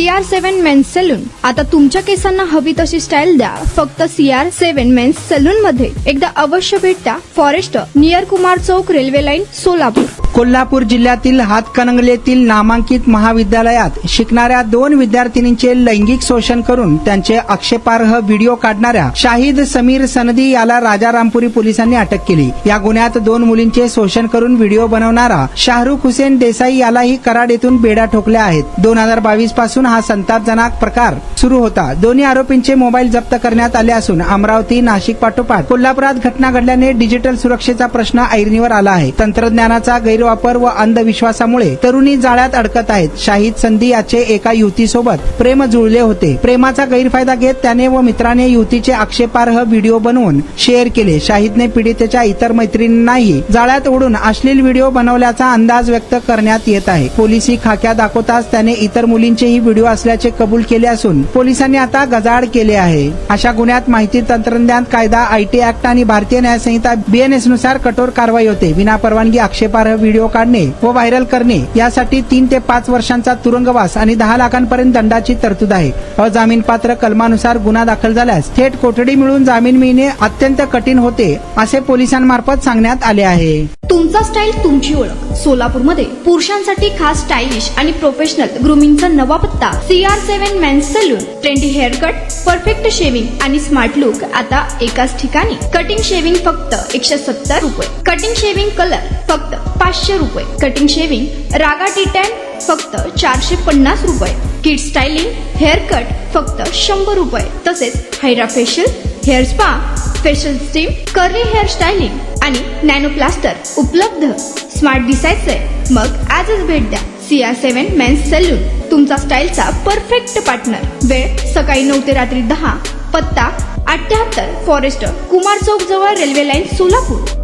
CR7 men's salon. आता तुमच्या केसांना हवी तशी स्टाईल द्या फक्त CR7 मेन्स सलून मध्ये. एकदा अवश्य भेट द्या. फॉरेस्ट नियर कुमार चौक, रेल्वे लाईन, सोलापूर. कोल्हापूर जिल्ह्यातील हातकणंगलेतील नामांकित महाविद्यालयात शिकणाऱ्या 2 विद्यार्थिनींचे लैंगिक शोषण करून त्यांचे आक्षेपार्ह व्हिडिओ काढणाऱ्या शाहिद समीर सनदी याला राजारामपुरी पोलिसांनी अटक केली. या गुन्ह्यात 2 मुलींचे शोषण करून व्हिडिओ बनवणारा शाहरुख हुसेन देसाई यालाही कराड येथून बेड्या ठोकल्या आहेत. 2022 पासून हा संतापजनक प्रकार सुरू होता. दोन्ही आरोपींचे मोबाईल जप्त करण्यात आले असून अमरावती, नाशिक पाठोपाठ कोल्हापुरात घटना घडल्याने डिजिटल सुरक्षेचा प्रश्न ऐरणीवर आला आहे. तंत्रज्ञानाचा गैरवापर व अंधविश्वासामुळे तरुणी जाळ्यात अडकत आहेत. शाहिद संधी याचे एका युवतीसोबत प्रेम जुळले होते. प्रेमाचा गैरफायदा घेत त्याने व मित्राने युवतीचे आक्षेपार्ह व्हिडिओ बनवून शेअर केले. शाहिदने पीडितेच्या इतर मैत्रिणींनाही जाळ्यात ओढून अश्लील व्हिडिओ बनवल्याचा अंदाज व्यक्त करण्यात येत आहे. पोलिसी खाक्या दाखवताच त्याने इतर मुलींचेही व्हिडिओ असल्याचे कबूल केले असून पोलिसांनी आता गजाआड केले आहे. अशा गुन्ह्यात माहिती तंत्रज्ञान कायदा, IT ऍक्ट आणि भारतीय न्याय संहिता BNS नुसार कठोर कारवाई होते. विनापरवानगी आक्षेपार्ह व्हिडिओ काढणे व व्हायरल करणे यासाठी 3 ते 5 वर्षांचा तुरुंगवास आणि 10 लाखांपर्यंत दंडाची तरतूद आहे. अजामीनपात्र कलमानुसार गुन्हा दाखल झाल्यास थेट कोठडी मिळून जामीन मिळणे अत्यंत कठीण होते असे पोलिसांमार्फत सांगण्यात आले आहे. तुमचा स्टाईल तुमची ओळख. सोलापूरमध्ये पुरुषांसाठी खास स्टायलिश आणि प्रोफेशनल ग्रूमिंगचा नवा पत्ता CR7 men's salon. Trendy hair cut, perfect shaving आणि स्मार्ट लुक आता एकाच ठिकाणी. कटिंग शेविंग फक्त 170 रुपये. कटिंग शेविंग कलर फक्त 500 रुपये. कटिंग शेविंग रागा टी10 फक्त 450 रुपये. किड स्टायलिंग हेअर कट फक्त 100 रुपये. तसेच hydra facial, hair spa, facial steam, curly hair styling आणि नॅनो प्लास्टर उपलब्ध. स्मार्ट दिसायचंय मग आजच भेट द्या CR7 मेन्स सलून. तुमचा स्टाईलचा परफेक्ट पार्टनर. वेळ सकाळी 9 ते रात्री 10. पत्ता 78 फॉरेस्ट कुमार चौक जवळ, रेल्वे लाईन, सोलापूर.